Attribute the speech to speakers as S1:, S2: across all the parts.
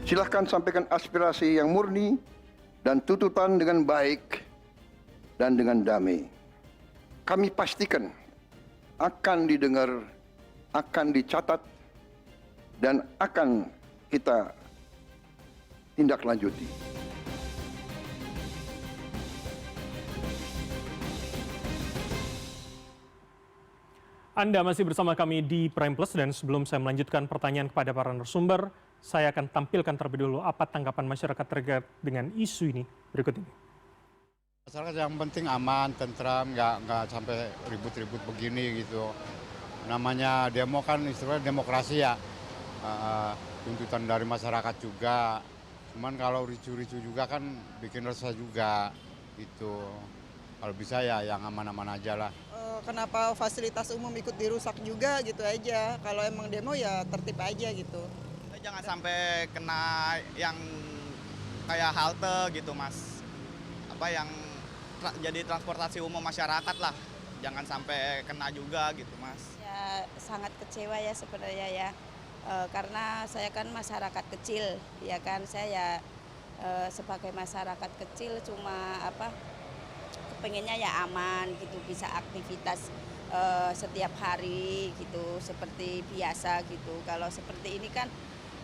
S1: Silahkan sampaikan aspirasi yang murni dan tuntutan dengan baik dan dengan damai. Kami pastikan akan didengar, akan dicatat, dan akan kita tindak lanjuti.
S2: Anda masih bersama kami di Prime Plus, dan sebelum saya melanjutkan pertanyaan kepada para narasumber, saya akan tampilkan terlebih dulu apa tanggapan masyarakat terkait dengan isu ini berikut ini.
S3: Masyarakat yang penting aman, tentram, nggak sampai ribut-ribut begini gitu. Namanya demo kan istilahnya demokrasi ya, tuntutan dari masyarakat juga. Cuman kalau ricu-ricu juga kan bikin resah juga gitu. Kalau bisa ya yang aman-aman aja lah.
S4: Kenapa fasilitas umum ikut dirusak juga gitu aja. Kalau emang demo ya tertib aja gitu.
S5: Jangan sampai kena yang kayak halte gitu Mas. Apa yang jadi transportasi umum masyarakat lah. Jangan sampai kena juga gitu Mas.
S6: Ya sangat kecewa ya sebenarnya ya. Karena saya kan masyarakat kecil, ya kan saya sebagai masyarakat kecil cuma pengennya ya aman gitu, bisa aktivitas setiap hari gitu seperti biasa gitu. Kalau seperti ini kan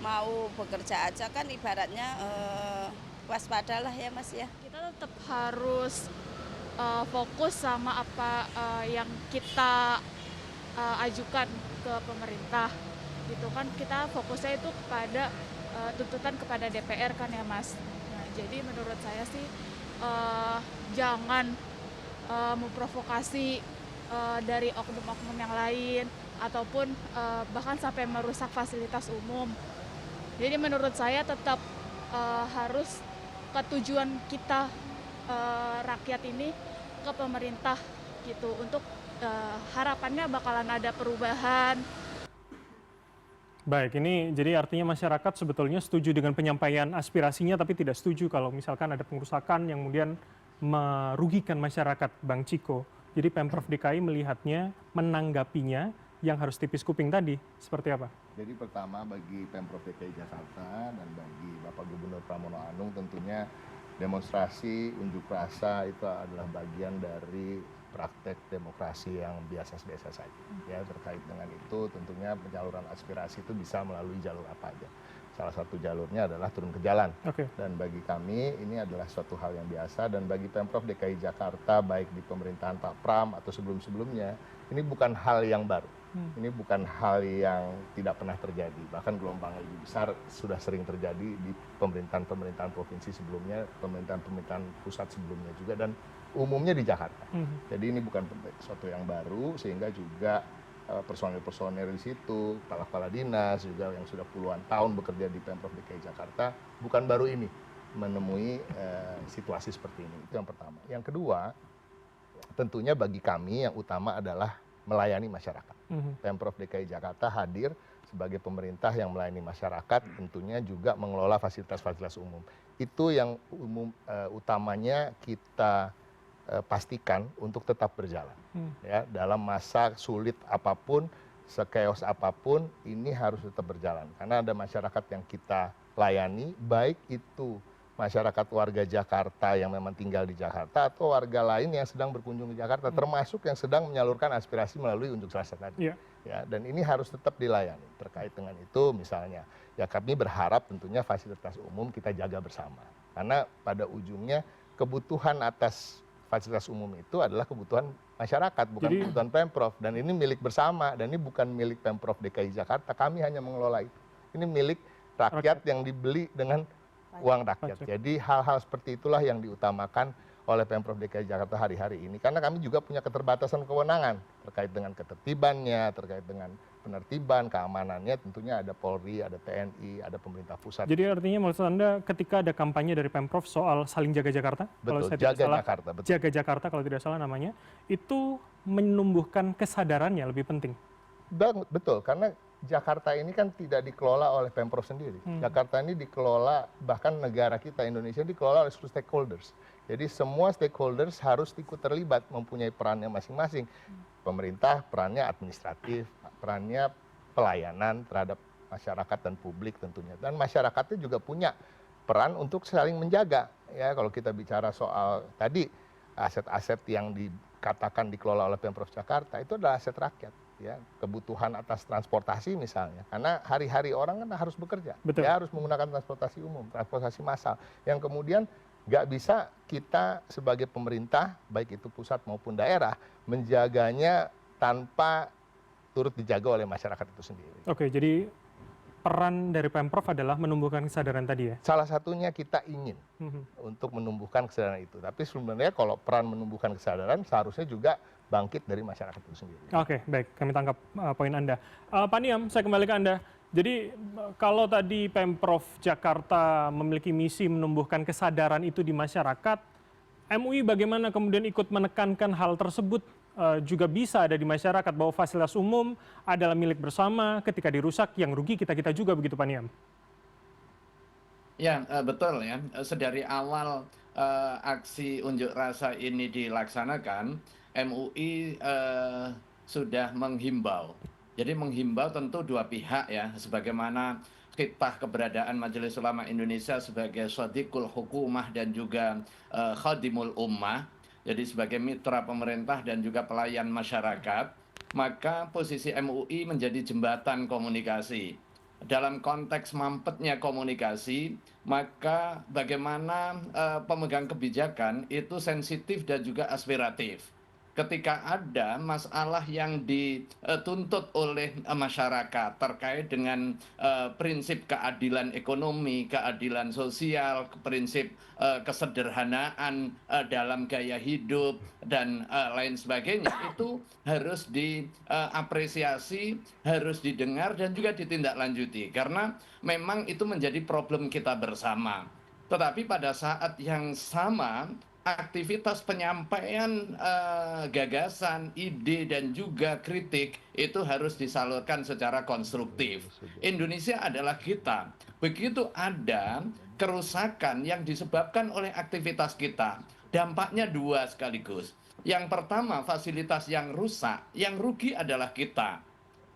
S6: mau bekerja aja kan ibaratnya waspadalah ya Mas ya.
S7: Kita tetap harus fokus sama apa yang kita ajukan ke pemerintah gitu kan. Kita fokusnya itu kepada tuntutan kepada DPR kan ya Mas. Nah, jadi menurut saya sih jangan memprovokasi dari oknum-oknum yang lain ataupun bahkan sampai merusak fasilitas umum. Jadi menurut saya tetap harus ke tujuan kita rakyat ini ke pemerintah gitu, untuk harapannya bakalan ada perubahan.
S2: Baik, ini jadi artinya masyarakat sebetulnya setuju dengan penyampaian aspirasinya, tapi tidak setuju kalau misalkan ada pengerusakan yang kemudian merugikan masyarakat, Bang Ciko. Jadi Pemprov DKI melihatnya, menanggapinya yang harus tipis kuping tadi, seperti apa?
S8: Jadi pertama bagi Pemprov DKI Jakarta dan bagi Bapak Gubernur Pramono Anung tentunya demonstrasi, unjuk rasa itu adalah bagian dari praktek demokrasi yang biasa-biasa saja. Ya, terkait dengan itu tentunya penyaluran aspirasi itu bisa melalui jalur apa aja. Salah satu jalurnya adalah turun ke jalan. Dan bagi kami ini adalah suatu hal yang biasa, dan bagi Pemprov DKI Jakarta baik di pemerintahan Pak Pram atau sebelum-sebelumnya ini bukan hal yang baru. Ini bukan hal yang tidak pernah terjadi. Bahkan gelombang lebih besar sudah sering terjadi di pemerintahan-pemerintahan provinsi sebelumnya, pemerintahan-pemerintahan pusat sebelumnya juga, dan umumnya di Jakarta. Jadi ini bukan sesuatu yang baru, sehingga juga personil-personil di situ, kepala-kepala dinas juga yang sudah puluhan tahun bekerja di Pemprov DKI Jakarta, bukan baru ini menemui situasi seperti ini. Itu yang pertama. Yang kedua, tentunya bagi kami yang utama adalah melayani masyarakat. Pemprov DKI Jakarta hadir sebagai pemerintah yang melayani masyarakat, tentunya juga mengelola fasilitas-fasilitas umum. Itu yang utamanya kita pastikan untuk tetap berjalan. Ya, dalam masa sulit apapun, sekeos apapun, ini harus tetap berjalan. Karena ada masyarakat yang kita layani, baik itu masyarakat warga Jakarta yang memang tinggal di Jakarta atau warga lain yang sedang berkunjung di Jakarta, termasuk yang sedang menyalurkan aspirasi melalui unjuk rasa tadi. Ya, dan ini harus tetap dilayani. Terkait dengan itu misalnya, ya kami berharap tentunya fasilitas umum kita jaga bersama. Karena pada ujungnya kebutuhan atas fasilitas umum itu adalah kebutuhan masyarakat, bukan kebutuhan Pemprov. Dan ini milik bersama, dan ini bukan milik Pemprov DKI Jakarta, kami hanya mengelola itu. Ini milik rakyat yang dibeli dengan uang rakyat. Jadi hal-hal seperti itulah yang diutamakan oleh Pemprov DKI Jakarta hari-hari ini. Karena kami juga punya keterbatasan kewenangan terkait dengan ketertibannya, terkait dengan penertiban, keamanannya, tentunya ada Polri, ada TNI, ada pemerintah pusat.
S2: Jadi artinya maksud Anda ketika ada kampanye dari Pemprov soal saling jaga Jakarta, kalau saya tidak salah, jaga Jakarta kalau tidak salah namanya, itu menumbuhkan kesadarannya lebih penting.
S8: Betul, karena Jakarta ini kan tidak dikelola oleh Pemprov sendiri. Jakarta ini dikelola, bahkan negara kita Indonesia dikelola oleh seluruh stakeholders. Jadi semua stakeholders harus ikut terlibat, mempunyai perannya masing-masing. Pemerintah perannya administratif, perannya pelayanan terhadap masyarakat dan publik tentunya. Dan masyarakatnya juga punya peran untuk saling menjaga. Ya, kalau kita bicara soal tadi aset-aset yang dikatakan dikelola oleh Pemprov Jakarta itu adalah aset rakyat. Ya, kebutuhan atas transportasi misalnya, karena hari-hari orang kan harus bekerja,
S2: Betul.
S8: dia harus menggunakan transportasi umum, transportasi massal, yang kemudian nggak bisa kita sebagai pemerintah, baik itu pusat maupun daerah, menjaganya tanpa turut dijaga oleh masyarakat itu sendiri.
S2: Oke, jadi peran dari Pemprov adalah menumbuhkan kesadaran tadi ya?
S8: Salah satunya kita ingin untuk menumbuhkan kesadaran itu, tapi sebenarnya kalau peran menumbuhkan kesadaran seharusnya juga bangkit dari masyarakat itu sendiri.
S2: Oke, baik. Kami tangkap poin Anda. Pak Niam, saya kembali ke Anda. Jadi kalau tadi Pemprov Jakarta memiliki misi menumbuhkan kesadaran itu di masyarakat, MUI bagaimana kemudian ikut menekankan hal tersebut juga bisa ada di masyarakat bahwa fasilitas umum adalah milik bersama, ketika dirusak yang rugi kita-kita juga, begitu Pak Niam?
S9: Ya, betul ya. Sedari awal aksi unjuk rasa ini dilaksanakan, MUI sudah menghimbau. Jadi menghimbau tentu dua pihak ya, sebagaimana khitbah keberadaan Majelis Ulama Indonesia sebagai shadiqul hukumah dan juga khadimul ummah, jadi sebagai mitra pemerintah dan juga pelayan masyarakat, maka posisi MUI menjadi jembatan komunikasi. Dalam konteks mampetnya komunikasi, maka bagaimana pemegang kebijakan itu sensitif dan juga aspiratif. Ketika ada masalah yang dituntut oleh masyarakat terkait dengan prinsip keadilan ekonomi, keadilan sosial, prinsip kesederhanaan dalam gaya hidup, dan lain sebagainya, itu harus diapresiasi, harus didengar, dan juga ditindaklanjuti. Karena memang itu menjadi problem kita bersama. Tetapi pada saat yang sama, aktivitas penyampaian gagasan, ide, dan juga kritik itu harus disalurkan secara konstruktif. Indonesia adalah kita. Begitu ada kerusakan yang disebabkan oleh aktivitas kita, dampaknya dua sekaligus. Yang pertama, fasilitas yang rusak, yang rugi adalah kita.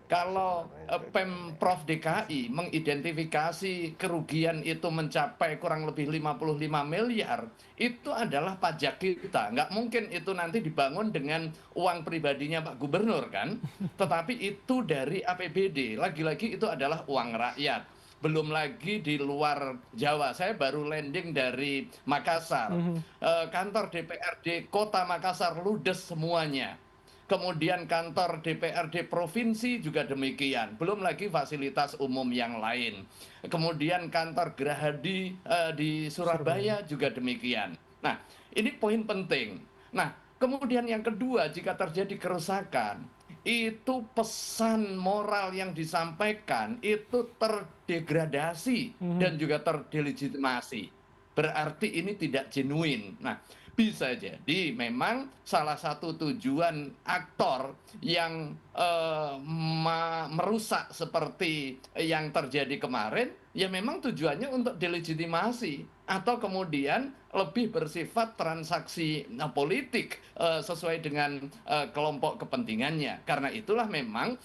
S9: Kalau Pemprov DKI mengidentifikasi kerugian itu mencapai kurang lebih 55 miliar, itu adalah pajak kita. Nggak mungkin itu nanti dibangun dengan uang pribadinya Pak Gubernur kan, tetapi itu dari APBD. Lagi-lagi itu adalah uang rakyat. Belum lagi di luar Jawa. Saya baru landing dari Makassar. Kantor DPRD Kota Makassar ludes semuanya. Kemudian kantor DPRD Provinsi juga demikian. Belum lagi fasilitas umum yang lain. Kemudian kantor Gerahadi di Surabaya juga demikian. Nah, ini poin penting. Nah, kemudian yang kedua, jika terjadi kerusakan, itu pesan moral yang disampaikan itu terdegradasi dan juga terdelegitimasi. Berarti ini tidak genuine. Nah, bisa jadi memang salah satu tujuan aktor yang merusak seperti yang terjadi kemarin, ya memang tujuannya untuk delegitimasi atau kemudian lebih bersifat transaksi politik sesuai dengan kelompok kepentingannya. Karena itulah memang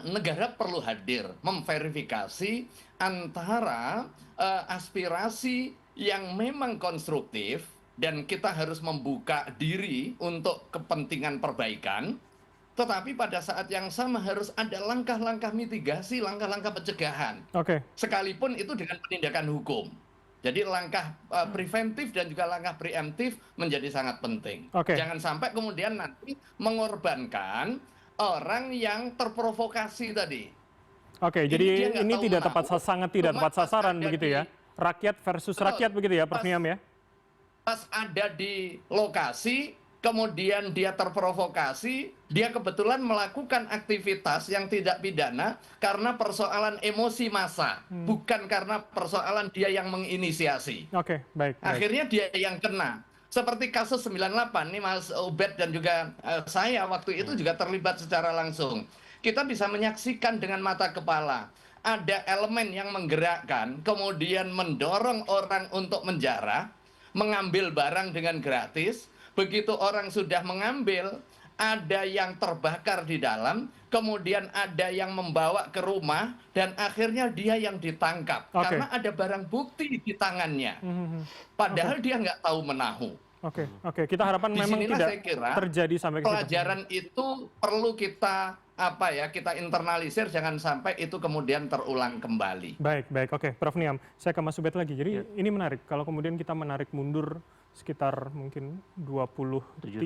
S9: negara perlu hadir memverifikasi antara aspirasi yang memang konstruktif, dan kita harus membuka diri untuk kepentingan perbaikan, tetapi pada saat yang sama harus ada langkah-langkah mitigasi, langkah-langkah pencegahan. Sekalipun itu dengan penindakan hukum. Jadi langkah preventif dan juga langkah preemptif menjadi sangat penting. Jangan sampai kemudian nanti mengorbankan orang yang terprovokasi tadi.
S2: Jadi ini tidak tepat, sangat tidak tepat sasaran begitu ya? Rakyat versus rakyat begitu ya, Prof. Niam ya?
S9: Pas ada di lokasi, kemudian dia terprovokasi, dia kebetulan melakukan aktivitas yang tidak pidana karena persoalan emosi massa, bukan karena persoalan dia yang menginisiasi.
S2: Baik.
S9: Akhirnya dia yang kena. Seperti kasus 98, nih Mas Ubed dan juga saya waktu itu juga terlibat secara langsung. Kita bisa menyaksikan dengan mata kepala. Ada elemen yang menggerakkan, kemudian mendorong orang untuk menjarah, mengambil barang dengan gratis. Begitu orang sudah mengambil, ada yang terbakar di dalam, kemudian ada yang membawa ke rumah, dan akhirnya dia yang ditangkap.
S2: Oke.
S9: Karena ada barang bukti di tangannya.
S2: Mhm.
S9: Padahal dia nggak tahu menahu.
S2: Oke, oke. Kita harapkan memang
S9: Disinilah
S2: tidak
S9: saya kira
S2: terjadi sampai ke situ.
S9: pelajaran itu perlu kita kita internalisir, jangan sampai itu kemudian terulang kembali.
S2: Baik, baik. Oke, Prof. Niam, saya ke Mas Ubed lagi. Jadi ini menarik. Kalau kemudian kita menarik mundur sekitar mungkin
S10: 7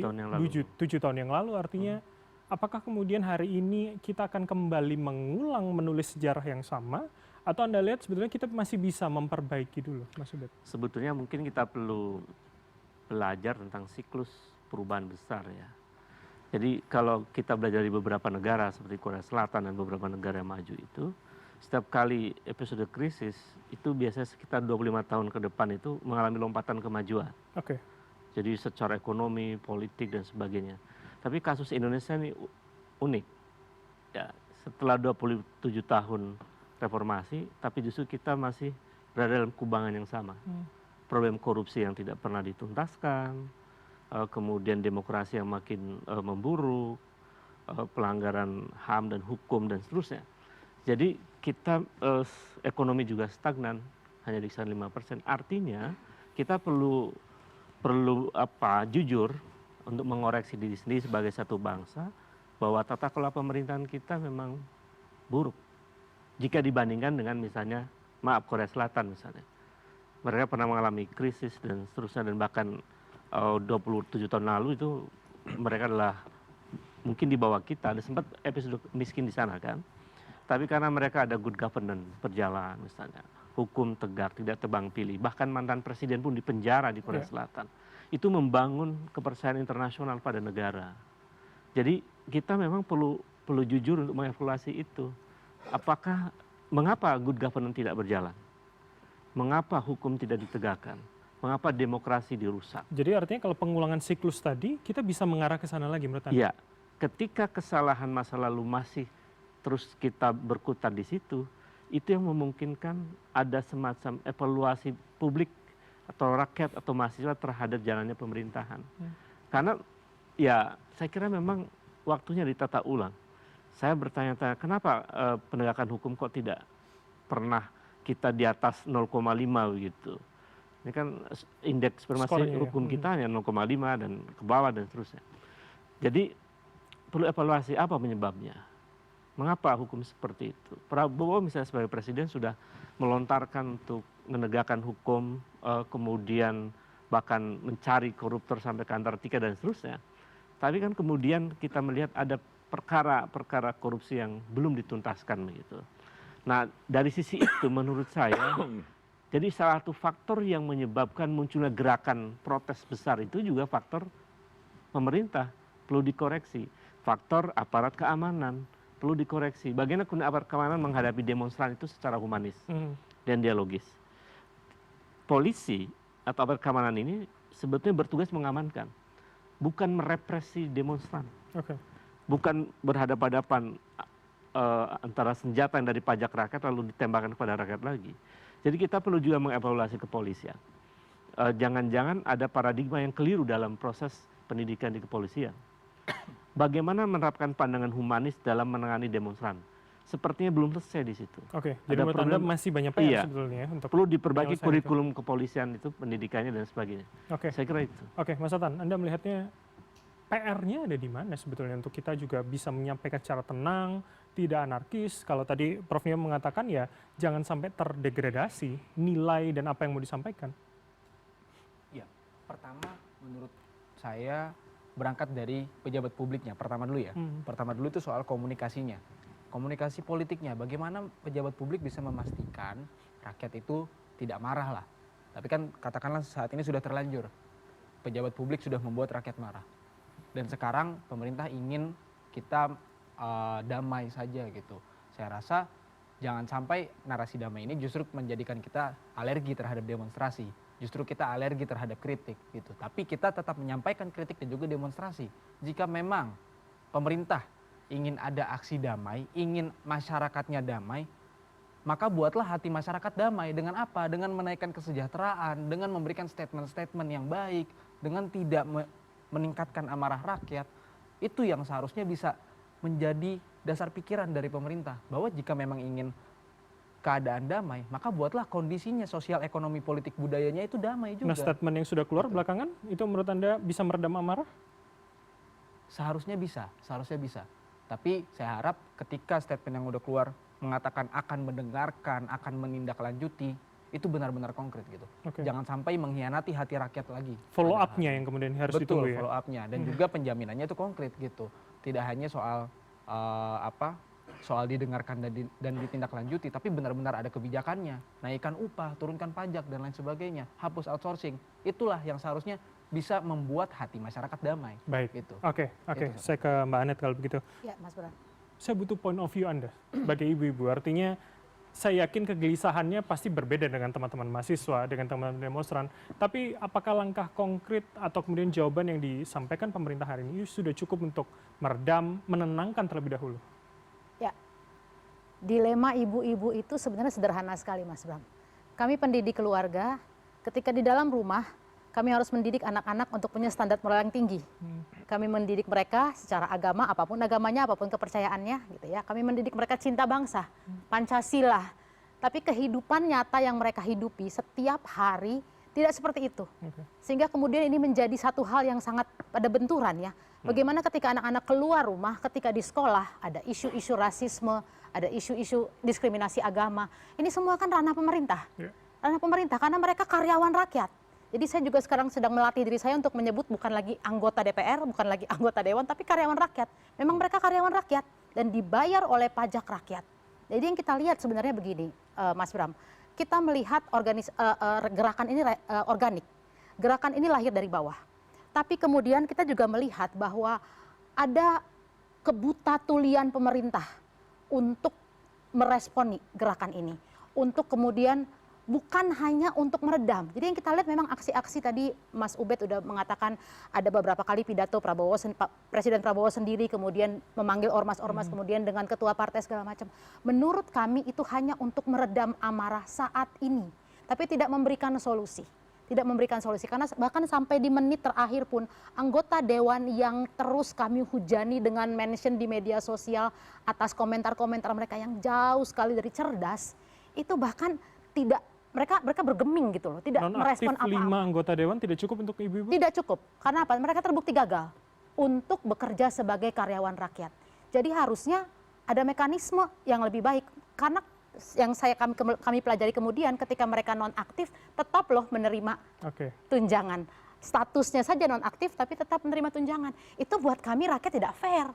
S10: tahun yang lalu.
S2: 7 tahun yang lalu, artinya apakah kemudian hari ini kita akan kembali mengulang menulis sejarah yang sama, atau Anda lihat sebetulnya kita masih bisa memperbaiki dulu, Mas Ubed?
S10: Sebetulnya mungkin kita perlu belajar tentang siklus perubahan besar ya. Jadi kalau kita belajar di beberapa negara seperti Korea Selatan dan beberapa negara yang maju itu, setiap kali episode krisis itu biasanya sekitar 25 tahun ke depan itu mengalami lompatan kemajuan.
S2: Oke.
S10: Jadi secara ekonomi, politik dan sebagainya. Tapi kasus Indonesia ini unik. Ya, setelah 27 tahun reformasi, tapi justru kita masih berada dalam kubangan yang sama. Problem korupsi yang tidak pernah dituntaskan, kemudian demokrasi yang makin memburuk, pelanggaran HAM dan hukum dan seterusnya. Jadi kita ekonomi juga stagnan, hanya di kisaran 5%. Artinya kita perlu jujur untuk mengoreksi diri sendiri sebagai satu bangsa bahwa tata kelola pemerintahan kita memang buruk jika dibandingkan dengan misalnya Korea Selatan misalnya. Mereka pernah mengalami krisis dan seterusnya, dan bahkan 27 tahun lalu itu mereka adalah mungkin di bawah kita, ada sempat episode miskin di sana kan. Tapi karena mereka ada good governance berjalan misalnya, hukum tegak, tidak tebang pilih, bahkan mantan presiden pun dipenjara di Korea Selatan. Itu membangun kepercayaan internasional pada negara. Jadi kita memang perlu jujur untuk mengevaluasi itu. Mengapa good governance tidak berjalan? Mengapa hukum tidak ditegakkan? Mengapa demokrasi dirusak?
S2: Jadi artinya kalau pengulangan siklus tadi, kita bisa mengarah ke sana lagi menurut Anda?
S10: Iya, ketika kesalahan masa lalu masih terus kita berkutat di situ, itu yang memungkinkan ada semacam evaluasi publik atau rakyat atau mahasiswa terhadap jalannya pemerintahan. Karena ya saya kira memang waktunya ditata ulang. Saya bertanya-tanya kenapa penegakan hukum kok tidak pernah kita di atas 0,5 begitu. Ini kan indeks permasalahan hukum kita hanya 0,5 dan ke bawah dan seterusnya. Jadi perlu evaluasi apa penyebabnya. Mengapa hukum seperti itu? Prabowo misalnya sebagai presiden sudah melontarkan untuk menegakkan hukum, kemudian bahkan mencari koruptor sampai ke Antartika dan seterusnya. Tapi kan kemudian kita melihat ada perkara korupsi yang belum dituntaskan begitu. Nah dari sisi itu menurut saya, jadi salah satu faktor yang menyebabkan munculnya gerakan protes besar itu juga faktor pemerintah perlu dikoreksi. Faktor aparat keamanan perlu dikoreksi. Bagaimana aparat keamanan menghadapi demonstran itu secara humanis dan dialogis. Polisi atau aparat keamanan ini sebetulnya bertugas mengamankan, bukan merepresi demonstran. Bukan berhadapan-hadapan antara senjata yang dari pajak rakyat lalu ditembakkan kepada rakyat lagi. Jadi kita perlu juga mengevaluasi kepolisian. Jangan-jangan ada paradigma yang keliru dalam proses pendidikan di kepolisian. Bagaimana menerapkan pandangan humanis dalam menangani demonstran? Sepertinya belum selesai di situ.
S2: Oke, jadi menurut Anda masih banyak PR sebetulnya ya untuk
S10: perlu diperbaiki kurikulum kepolisian itu, pendidikannya dan sebagainya.
S2: Oke.
S10: Saya kira itu.
S2: Oke, Mas Atan, Anda melihatnya PR-nya ada di mana sebetulnya untuk kita juga bisa menyampaikan secara tenang, tidak anarkis. Kalau tadi Prof. Niam mengatakan ya jangan sampai terdegradasi nilai dan apa yang mau disampaikan.
S11: Ya, pertama menurut saya berangkat dari pejabat publiknya. Pertama dulu ya. Pertama dulu itu soal komunikasinya. Komunikasi politiknya. Bagaimana pejabat publik bisa memastikan rakyat itu tidak marah lah. Tapi kan katakanlah saat ini sudah terlanjur. Pejabat publik sudah membuat rakyat marah. Dan sekarang pemerintah ingin kita damai saja gitu. Saya rasa jangan sampai narasi damai ini justru menjadikan kita alergi terhadap demonstrasi. Justru kita alergi terhadap kritik gitu. Tapi kita tetap menyampaikan kritik dan juga demonstrasi. Jika memang pemerintah ingin ada aksi damai, ingin masyarakatnya damai, maka buatlah hati masyarakat damai. Dengan apa? Dengan menaikkan kesejahteraan, dengan memberikan statement-statement yang baik, dengan tidak meningkatkan amarah rakyat. Itu yang seharusnya bisa menjadi dasar pikiran dari pemerintah, bahwa jika memang ingin keadaan damai, maka buatlah kondisinya sosial, ekonomi, politik, budayanya itu damai juga.
S2: Nah, statement yang sudah keluar belakangan, itu menurut Anda bisa meredam amarah?
S11: Seharusnya bisa. Tapi saya harap ketika statement yang udah keluar mengatakan akan mendengarkan, akan menindaklanjuti, itu benar-benar konkret gitu. Jangan sampai mengkhianati hati rakyat lagi.
S2: Follow up-nya yang kemudian harus ditunggu ya?
S11: Betul, follow up-nya. Dan juga penjaminannya itu konkret gitu. Tidak hanya soal soal didengarkan dan ditindaklanjuti, tapi benar-benar ada kebijakannya. Naikkan upah, turunkan pajak, dan lain sebagainya. Hapus outsourcing. Itulah yang seharusnya bisa membuat hati masyarakat damai.
S2: Baik,
S11: gitu.
S2: Oke. Saya ke Mbak Anet kalau begitu.
S6: Ya, Mas Bram.
S2: Saya butuh point of view Anda sebagai ibu-ibu. Artinya saya yakin kegelisahannya pasti berbeda dengan teman-teman mahasiswa, dengan teman-teman demonstran. Tapi apakah langkah konkret atau kemudian jawaban yang disampaikan pemerintah hari ini sudah cukup untuk meredam, menenangkan terlebih dahulu?
S12: Ya, dilema ibu-ibu itu sebenarnya sederhana sekali, Mas Bram. Kami pendidik keluarga, ketika di dalam rumah, kami harus mendidik anak-anak untuk punya standar moral yang tinggi. Kami mendidik mereka secara agama, apapun agamanya, apapun kepercayaannya, gitu ya. Kami mendidik mereka cinta bangsa, Pancasila. Tapi kehidupan nyata yang mereka hidupi setiap hari tidak seperti itu. Sehingga kemudian ini menjadi satu hal yang sangat pada benturan ya. Bagaimana ketika anak-anak keluar rumah, ketika di sekolah ada isu-isu rasisme, ada isu-isu diskriminasi agama. Ini semua kan ranah pemerintah. Ranah pemerintah karena mereka karyawan rakyat. Jadi saya juga sekarang sedang melatih diri saya untuk menyebut bukan lagi anggota DPR, bukan lagi anggota Dewan, tapi karyawan rakyat. Memang mereka karyawan rakyat dan dibayar oleh pajak rakyat. Jadi yang kita lihat sebenarnya begini, Mas Bram. Kita melihat gerakan ini organik. Gerakan ini lahir dari bawah. Tapi kemudian kita juga melihat bahwa ada kebutatulian pemerintah untuk meresponi gerakan ini. Untuk kemudian bukan hanya untuk meredam. Jadi yang kita lihat memang aksi-aksi tadi Mas Ubed udah mengatakan ada beberapa kali pidato Presiden Prabowo sendiri kemudian memanggil ormas-ormas kemudian dengan ketua partai segala macam. Menurut kami itu hanya untuk meredam amarah saat ini. Tapi tidak memberikan solusi. Tidak memberikan solusi karena bahkan sampai di menit terakhir pun anggota dewan yang terus kami hujani dengan mention di media sosial atas komentar-komentar mereka yang jauh sekali dari cerdas itu bahkan tidak mereka bergeming gitu loh, tidak merespon apa-apa.
S2: 5 anggota dewan tidak cukup untuk ibu-ibu?
S12: Tidak cukup. Karena apa? Mereka terbukti gagal untuk bekerja sebagai karyawan rakyat. Jadi harusnya ada mekanisme yang lebih baik. Karena yang kami pelajari kemudian ketika mereka nonaktif tetap loh menerima tunjangan. Statusnya saja nonaktif tapi tetap menerima tunjangan. Itu buat kami rakyat tidak fair.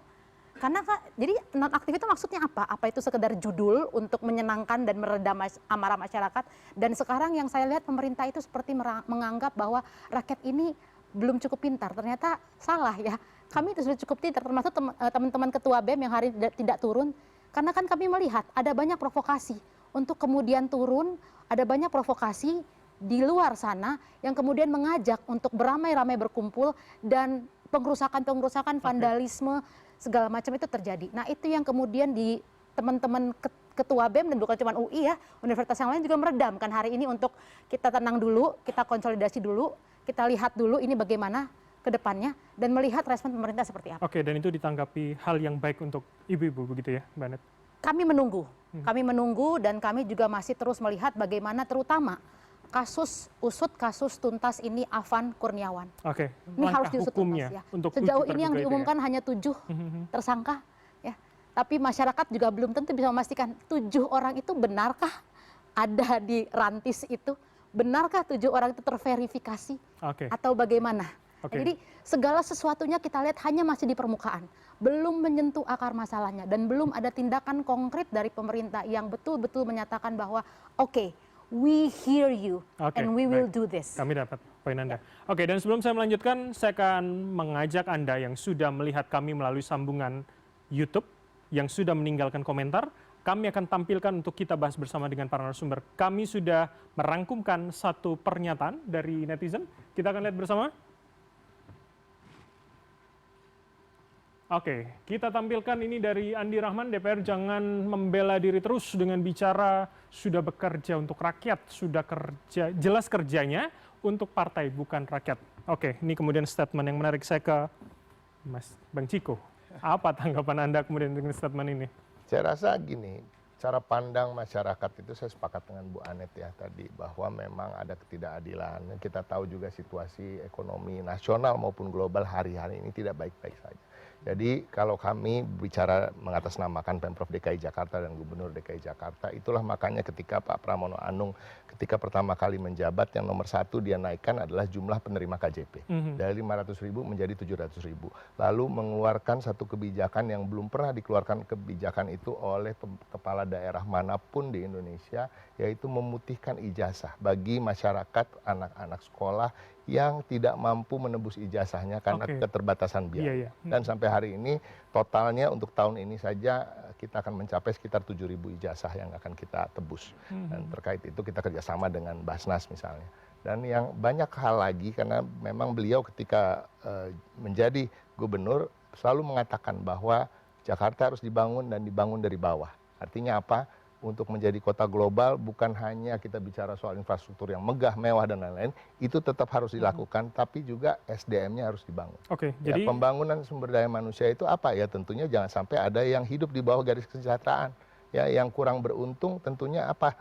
S12: Karena jadi nonaktif itu maksudnya apa? Apa itu sekedar judul untuk menyenangkan dan meredam amarah masyarakat? Dan sekarang yang saya lihat pemerintah itu seperti menganggap bahwa rakyat ini belum cukup pintar. Ternyata salah ya. Kami itu sudah cukup pintar, termasuk teman-teman ketua BEM yang hari ini tidak turun. Karena kan kami melihat ada banyak provokasi untuk kemudian turun, ada banyak provokasi di luar sana yang kemudian mengajak untuk beramai-ramai berkumpul dan pengerusakan, vandalisme, segala macam itu terjadi. Nah itu yang kemudian di teman-teman ketua BEM dan bukan cuma UI ya, universitas yang lain juga meredam kan hari ini untuk kita tenang dulu, kita konsolidasi dulu, kita lihat dulu ini bagaimana ke depannya dan melihat respon pemerintah seperti apa.
S2: Oke, dan itu ditanggapi hal yang baik untuk ibu-ibu begitu ya, Mbak Anet?
S12: Kami menunggu dan kami juga masih terus melihat bagaimana terutama usut kasus tuntas ini Afan Kurniawan.
S2: Oke.
S12: Ini harus diusut tuntas ya. Sejauh ini yang diumumkan hanya 7 tersangka ya. Tapi masyarakat juga belum tentu bisa memastikan 7 orang itu benarkah ada di rantis itu? Benarkah 7 orang itu terverifikasi? Atau bagaimana? Jadi segala sesuatunya kita lihat hanya masih di permukaan. Belum menyentuh akar masalahnya dan belum ada tindakan konkret dari pemerintah yang betul-betul menyatakan bahwa we hear you and we will do this.
S2: Kami dapat poin Anda. Oke, dan sebelum saya melanjutkan, saya akan mengajak Anda yang sudah melihat kami melalui sambungan YouTube, yang sudah meninggalkan komentar, kami akan tampilkan untuk kita bahas bersama dengan para narasumber. Kami sudah merangkumkan satu pernyataan dari netizen. Kita akan lihat bersama. Oke, kita tampilkan ini dari Andi Rahman, DPR jangan membela diri terus dengan bicara sudah bekerja untuk rakyat, sudah kerja, jelas kerjanya untuk partai bukan rakyat. Oke, ini kemudian statement yang menarik. Saya ke Bang Ciko, apa tanggapan Anda kemudian dengan statement ini?
S8: Saya rasa gini, cara pandang masyarakat itu saya sepakat dengan Bu Anet ya tadi, bahwa memang ada ketidakadilan. Kita tahu juga situasi ekonomi nasional maupun global hari-hari ini tidak baik-baik saja. Jadi kalau kami bicara mengatasnamakan Pemprov DKI Jakarta dan Gubernur DKI Jakarta, itulah makanya ketika Pak Pramono Anung ketika pertama kali menjabat, yang nomor 1 dia naikkan adalah jumlah penerima KJP. Dari 500.000 menjadi 700.000. Lalu mengeluarkan satu kebijakan yang belum pernah dikeluarkan kebijakan itu oleh kepala daerah manapun di Indonesia, yaitu memutihkan ijazah bagi masyarakat anak-anak sekolah yang tidak mampu menebus ijazahnya karena keterbatasan biaya. Dan sampai hari ini totalnya untuk tahun ini saja kita akan mencapai sekitar 7.000 ijazah yang akan kita tebus. Dan terkait itu kita kerjasama dengan Basnas misalnya. Dan yang banyak hal lagi, karena memang beliau ketika menjadi gubernur selalu mengatakan bahwa Jakarta harus dibangun dan dibangun dari bawah. Artinya apa? Untuk menjadi kota global bukan hanya kita bicara soal infrastruktur yang megah, mewah dan lain-lain, itu tetap harus dilakukan, tapi juga SDM-nya harus dibangun.
S2: Jadi
S8: pembangunan sumber daya manusia itu apa ya? Tentunya jangan sampai ada yang hidup di bawah garis kesejahteraan. Ya, yang kurang beruntung tentunya apa?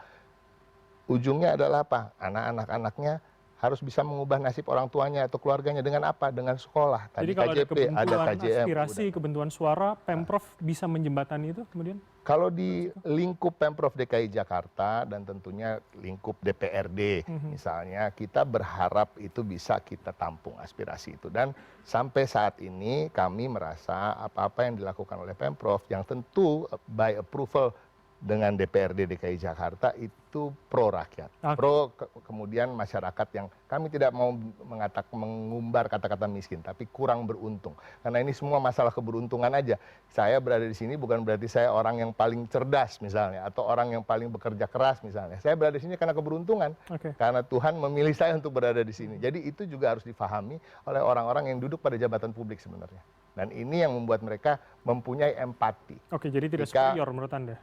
S8: Ujungnya adalah apa? Anak-anaknya harus bisa mengubah nasib orang tuanya atau keluarganya dengan apa? Dengan sekolah.
S2: Jadi kalau
S8: KJP,
S2: ada
S8: ada KJM.
S2: aspirasi, kebentuan suara, Pemprov bisa menjembatani itu kemudian?
S8: Kalau di lingkup Pemprov DKI Jakarta dan tentunya lingkup DPRD misalnya, kita berharap itu bisa kita tampung aspirasi itu. Dan sampai saat ini kami merasa apa-apa yang dilakukan oleh Pemprov yang tentu by approval dengan DPRD DKI Jakarta itu pro rakyat, kemudian masyarakat yang kami tidak mau mengumbar kata-kata miskin, tapi kurang beruntung. Karena ini semua masalah keberuntungan aja. Saya berada di sini bukan berarti saya orang yang paling cerdas misalnya, atau orang yang paling bekerja keras misalnya. Saya berada di sini karena keberuntungan, karena Tuhan memilih saya untuk berada di sini. Jadi itu juga harus difahami oleh orang-orang yang duduk pada jabatan publik sebenarnya. Dan ini yang membuat mereka mempunyai empati.
S2: Jadi tidak superior menurut Anda?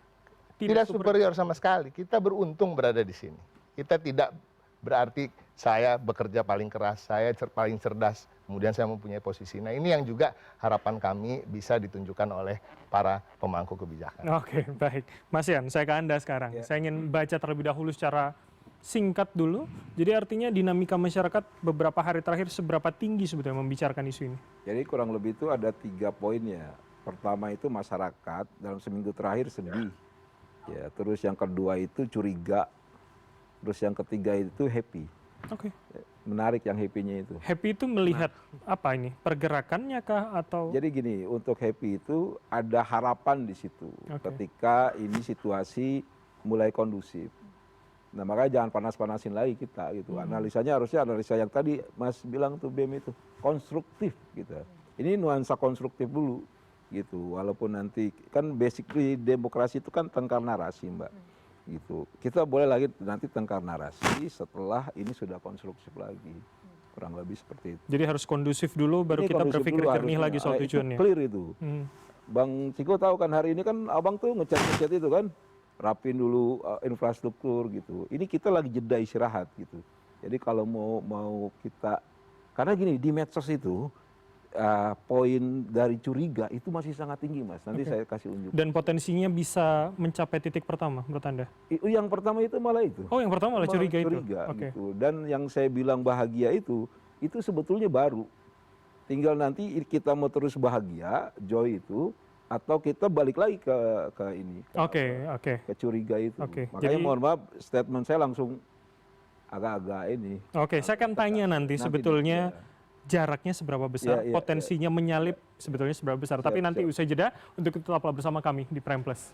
S8: Tidak superior sama sekali. Kita beruntung berada di sini. Kita tidak berarti saya bekerja paling keras, saya paling cerdas, kemudian saya mempunyai posisi. Nah, ini yang juga harapan kami bisa ditunjukkan oleh para pemangku kebijakan.
S2: Baik. Mas Yan, saya ke Anda sekarang. Saya ingin baca terlebih dahulu secara singkat dulu. Jadi artinya dinamika masyarakat beberapa hari terakhir seberapa tinggi sebetulnya membicarakan isu ini?
S13: Jadi kurang lebih itu ada 3 poin ya. Pertama itu masyarakat dalam seminggu terakhir sedih. Ya, terus yang kedua itu curiga, terus yang ketiga itu happy. Menarik yang happy-nya itu.
S2: Happy itu melihat apa ini? Pergerakannya kah atau?
S13: Jadi gini, untuk happy itu ada harapan di situ. Ketika ini situasi mulai kondusif. Nah, makanya jangan panas-panasin lagi kita gitu. Analisanya harusnya analisa yang tadi Mas bilang tuh BEM itu konstruktif gitu. Ini nuansa konstruktif dulu. Gitu, walaupun nanti kan basically demokrasi itu kan tengkar narasi Mbak, gitu. Kita boleh lagi nanti tengkar narasi setelah ini sudah konstruktif lagi, kurang lebih seperti itu.
S2: Jadi harus kondusif dulu, baru
S13: ini
S2: kita berpikir jernih lagi soal tujuannya.
S13: Itu clear itu. Bang Ciko tahu kan hari ini kan abang tuh ngechat itu kan, rapin dulu infrastruktur gitu. Ini kita lagi jeda istirahat gitu. Jadi kalau mau kita, karena gini di medsos itu. Poin dari curiga itu masih sangat tinggi Mas, nanti saya kasih unjuk.
S2: Dan potensinya bisa mencapai titik pertama menurut Anda?
S13: Yang pertama itu malah itu.
S2: Yang pertama malah curiga itu?
S13: Gitu. Dan yang saya bilang bahagia itu sebetulnya baru. Tinggal nanti kita mau terus bahagia, joy itu, atau kita balik lagi ke ini. Ke curiga itu. Makanya mohon maaf, statement saya langsung agak-agak ini.
S2: Saya akan tanya nanti sebetulnya jaraknya seberapa besar, potensinya menyalip sebetulnya seberapa besar. Tapi nanti usai jeda, untuk tetaplah bersama kami di Prime Plus.